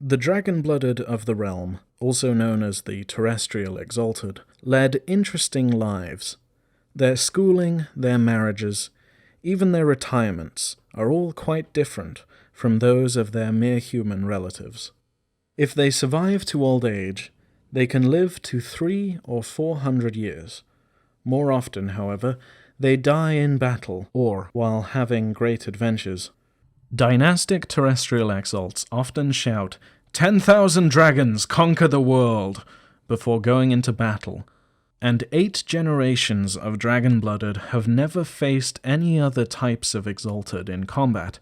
The dragon-blooded of the realm, also known as the terrestrial Exalted, led interesting lives. Their schooling, their marriages, even their retirements are all quite different from those of their mere human relatives. If they survive to old age, they can live to 300 or 400 years. More often, however, they die in battle or while having great adventures. Dynastic terrestrial exalts often shout, "10,000 dragons conquer the world," before going into battle, and 8 generations of dragon-blooded have never faced any other types of Exalted in combat,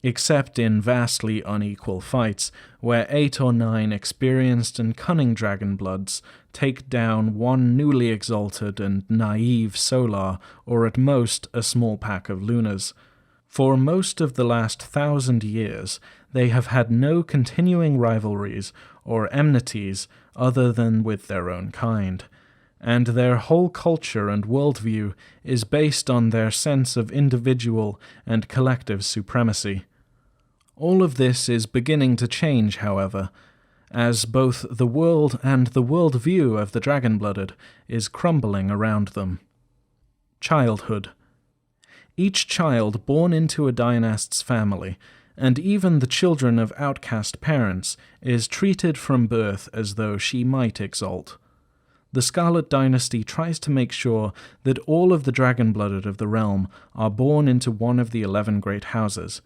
except in vastly unequal fights, where 8 or 9 experienced and cunning dragon-bloods take down one newly exalted and naive solar, or at most a small pack of lunars. For most of the last 1,000 years, they have had no continuing rivalries or enmities other than with their own kind, and their whole culture and worldview is based on their sense of individual and collective supremacy. All of this is beginning to change, however, as both the world and the worldview of the dragon-blooded is crumbling around them. Childhood. Each child born into a dynast's family, and even the children of outcast parents, is treated from birth as though she might exalt. The Scarlet Dynasty tries to make sure that all of the dragon-blooded of the realm are born into one of the 11 great houses,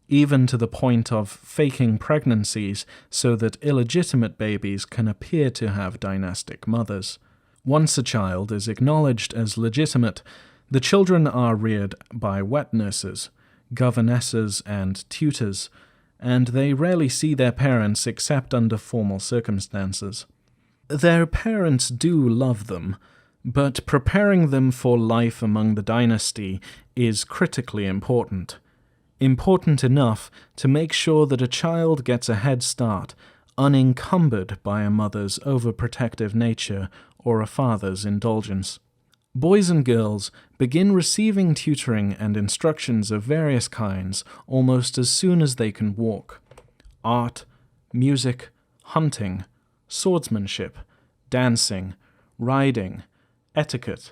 even to the point of faking pregnancies so that illegitimate babies can appear to have dynastic mothers. Once a child is acknowledged as legitimate, the children are reared by wet nurses, governesses, and tutors, and they rarely see their parents except under formal circumstances. Their parents do love them, but preparing them for life among the dynasty is critically important. Important enough to make sure that a child gets a head start, unencumbered by a mother's overprotective nature or a father's indulgence. Boys and girls begin receiving tutoring and instructions of various kinds almost as soon as they can walk. Art, music, hunting, swordsmanship, dancing, riding, etiquette,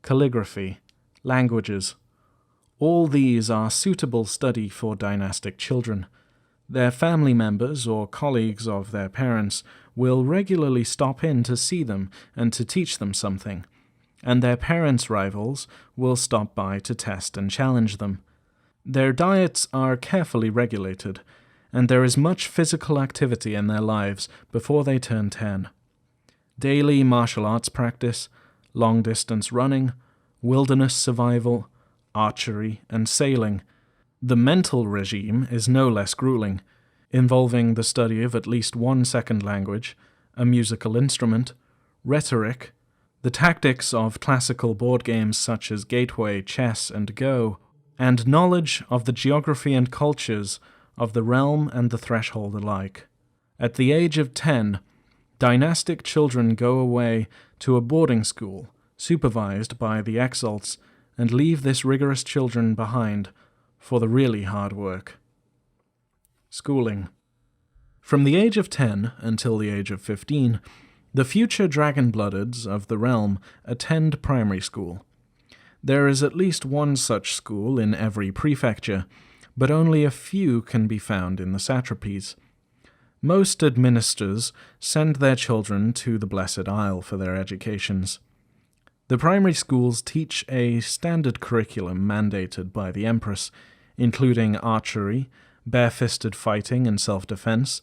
calligraphy, languages. All these are suitable study for dynastic children. Their family members or colleagues of their parents will regularly stop in to see them and to teach them something, and their parents' rivals will stop by to test and challenge them. Their diets are carefully regulated, and there is much physical activity in their lives before they turn 10. Daily martial arts practice, long-distance running, wilderness survival, archery, and sailing. The mental regime is no less grueling, involving the study of at least one second language, a musical instrument, rhetoric, the tactics of classical board games such as Gateway, chess, and Go, and knowledge of the geography and cultures of the realm and the threshold alike. At the age of 10, dynastic children go away to a boarding school, supervised by the exalts, and leave this rigorous children behind for the really hard work. Schooling. From the age of 10 until the age of 15, the future dragon-bloodeds of the realm attend primary school. There is at least one such school in every prefecture, but only a few can be found in the satrapies. Most administrators send their children to the Blessed Isle for their educations. The primary schools teach a standard curriculum mandated by the Empress, including archery, bare-fisted fighting and self-defense,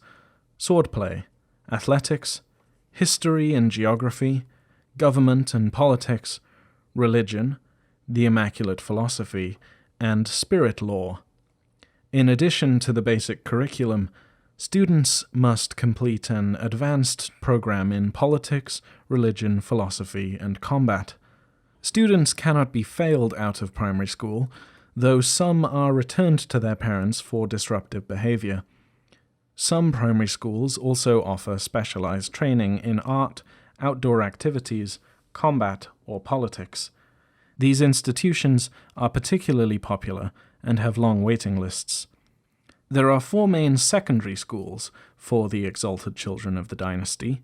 swordplay, athletics, history and geography, government and politics, religion, the Immaculate Philosophy, and spirit lore. In addition to the basic curriculum, students must complete an advanced program in politics, religion, philosophy, and combat. Students cannot be failed out of primary school, though some are returned to their parents for disruptive behavior. Some primary schools also offer specialized training in art, outdoor activities, combat, or politics. These institutions are particularly popular and have long waiting lists. There are 4 main secondary schools for the Exalted children of the dynasty,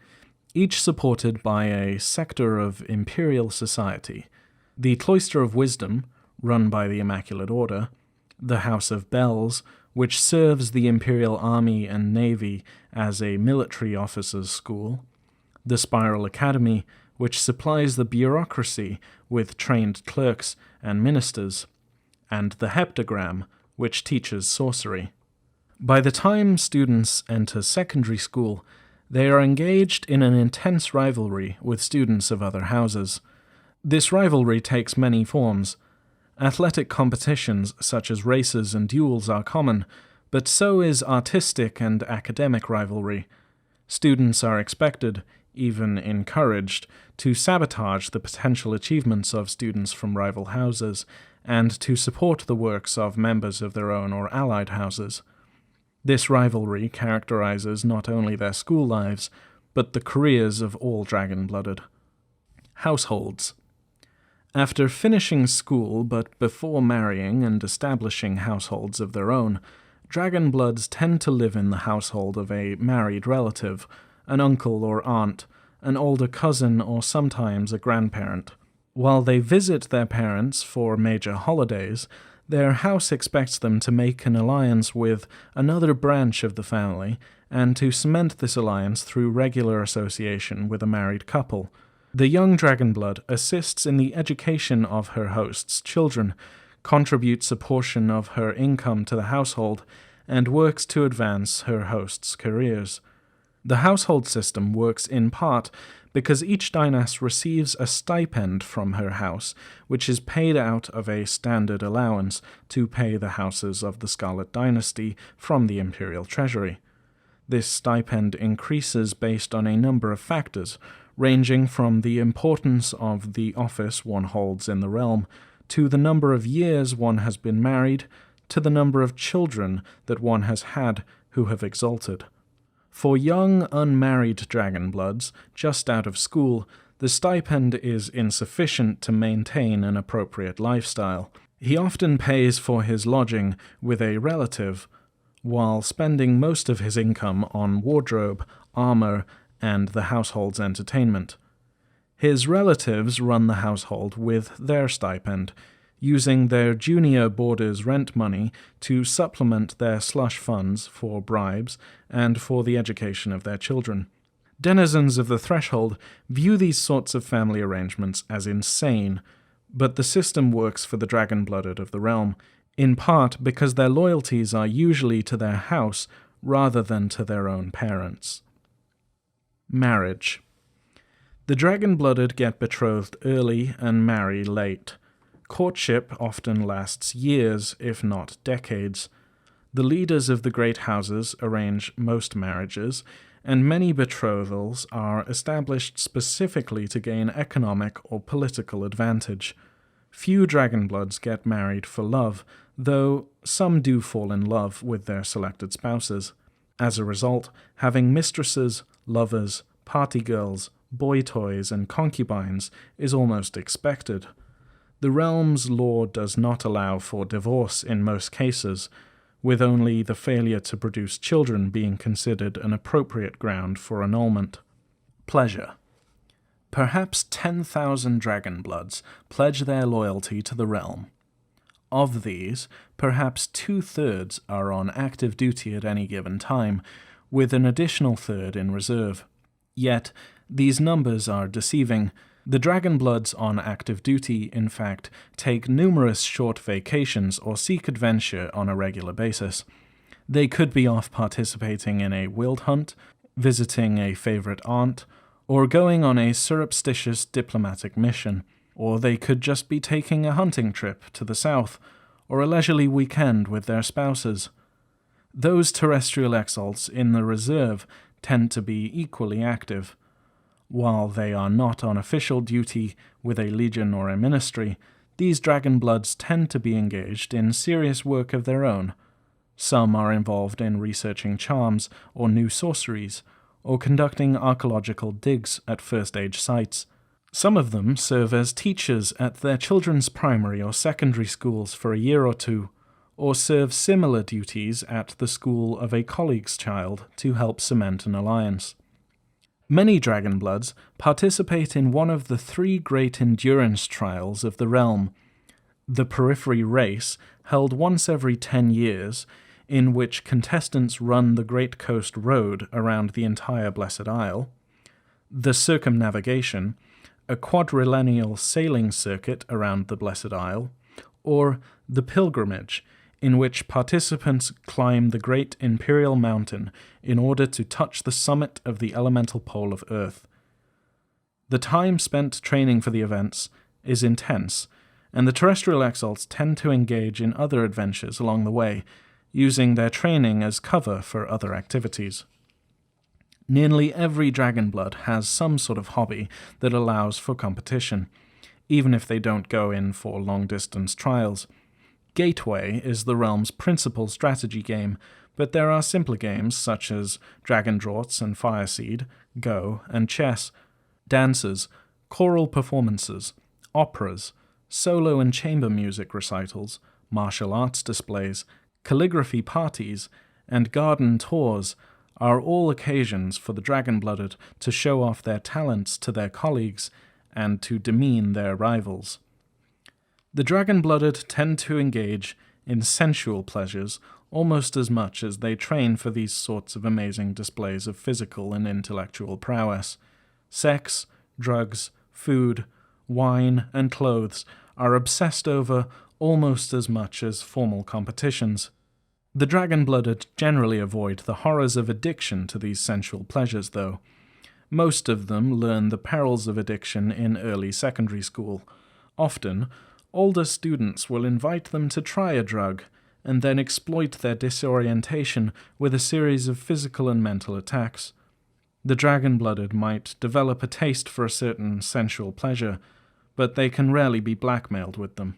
each supported by a sector of imperial society: the Cloister of Wisdom, run by the Immaculate Order; the House of Bells, which serves the Imperial Army and Navy as a military officers' school; the Spiral Academy, which supplies the bureaucracy with trained clerks and ministers; and the Heptagram, which teaches sorcery. By the time students enter secondary school, they are engaged in an intense rivalry with students of other houses. This rivalry takes many forms. Athletic competitions such as races and duels are common, but so is artistic and academic rivalry. Students are expected, even encouraged, to sabotage the potential achievements of students from rival houses, and to support the works of members of their own or allied houses. This rivalry characterizes not only their school lives, but the careers of all dragon-blooded. Households. After finishing school but before marrying and establishing households of their own, dragon-bloods tend to live in the household of a married relative, an uncle or aunt, an older cousin, or sometimes a grandparent. While they visit their parents for major holidays, their house expects them to make an alliance with another branch of the family and to cement this alliance through regular association with a married couple. The young dragonblood assists in the education of her host's children, contributes a portion of her income to the household, and works to advance her host's careers. The household system works in part because each dynast receives a stipend from her house, which is paid out of a standard allowance to pay the houses of the Scarlet Dynasty from the imperial treasury. This stipend increases based on a number of factors, ranging from the importance of the office one holds in the realm, to the number of years one has been married, to the number of children that one has had who have exalted. For young, unmarried dragonbloods, just out of school, the stipend is insufficient to maintain an appropriate lifestyle. He often pays for his lodging with a relative, while spending most of his income on wardrobe, armor, and the household's entertainment. His relatives run the household with their stipend, using their junior boarders' rent money to supplement their slush funds for bribes and for the education of their children. Denizens of the Threshold view these sorts of family arrangements as insane, but the system works for the dragon-blooded of the realm, in part because their loyalties are usually to their house rather than to their own parents. Marriage. The dragon-blooded get betrothed early and marry late. Courtship often lasts years, if not decades. The leaders of the great houses arrange most marriages, and many betrothals are established specifically to gain economic or political advantage. Few dragonbloods get married for love, though some do fall in love with their selected spouses. As a result, having mistresses, lovers, party girls, boy toys, and concubines is almost expected. The realm's law does not allow for divorce in most cases, with only the failure to produce children being considered an appropriate ground for annulment. Pleasure. Perhaps 10,000 dragonbloods pledge their loyalty to the realm. Of these, perhaps 2/3 are on active duty at any given time, with an additional third in reserve. Yet, these numbers are deceiving. The dragonbloods on active duty, in fact, take numerous short vacations or seek adventure on a regular basis. They could be off participating in a wild hunt, visiting a favorite aunt, or going on a surreptitious diplomatic mission, or they could just be taking a hunting trip to the south, or a leisurely weekend with their spouses. Those terrestrial exalts in the reserve tend to be equally active. While they are not on official duty with a legion or a ministry, these dragonbloods tend to be engaged in serious work of their own. Some are involved in researching charms or new sorceries, or conducting archaeological digs at first-age sites. Some of them serve as teachers at their children's primary or secondary schools for a year or two, or serve similar duties at the school of a colleague's child to help cement an alliance. Many Dragonbloods participate in one of the three great endurance trials of the realm: the Periphery Race, held once every 10 years, in which contestants run the Great Coast Road around the entire Blessed Isle; the Circumnavigation, a quadriennial sailing circuit around the Blessed Isle; or the Pilgrimage, in which participants climb the Great Imperial Mountain in order to touch the summit of the elemental pole of Earth. The time spent training for the events is intense, and the terrestrial exiles tend to engage in other adventures along the way, using their training as cover for other activities. Nearly every Dragonblood has some sort of hobby that allows for competition, even if they don't go in for long-distance trials. Gateway is the realm's principal strategy game, but there are simpler games such as Dragon Draughts and Fireseed, Go, and chess, dances, choral performances, operas, solo and chamber music recitals, martial arts displays, calligraphy parties, and garden tours are all occasions for the Dragonblooded to show off their talents to their colleagues and to demean their rivals. The Dragonblooded tend to engage in sensual pleasures almost as much as they train for these sorts of amazing displays of physical and intellectual prowess. Sex, drugs, food, wine, and clothes are obsessed over almost as much as formal competitions. The Dragonblooded generally avoid the horrors of addiction to these sensual pleasures, though. Most of them learn the perils of addiction in early secondary school. Often, older students will invite them to try a drug, and then exploit their disorientation with a series of physical and mental attacks. The Dragonblooded might develop a taste for a certain sensual pleasure, but they can rarely be blackmailed with them.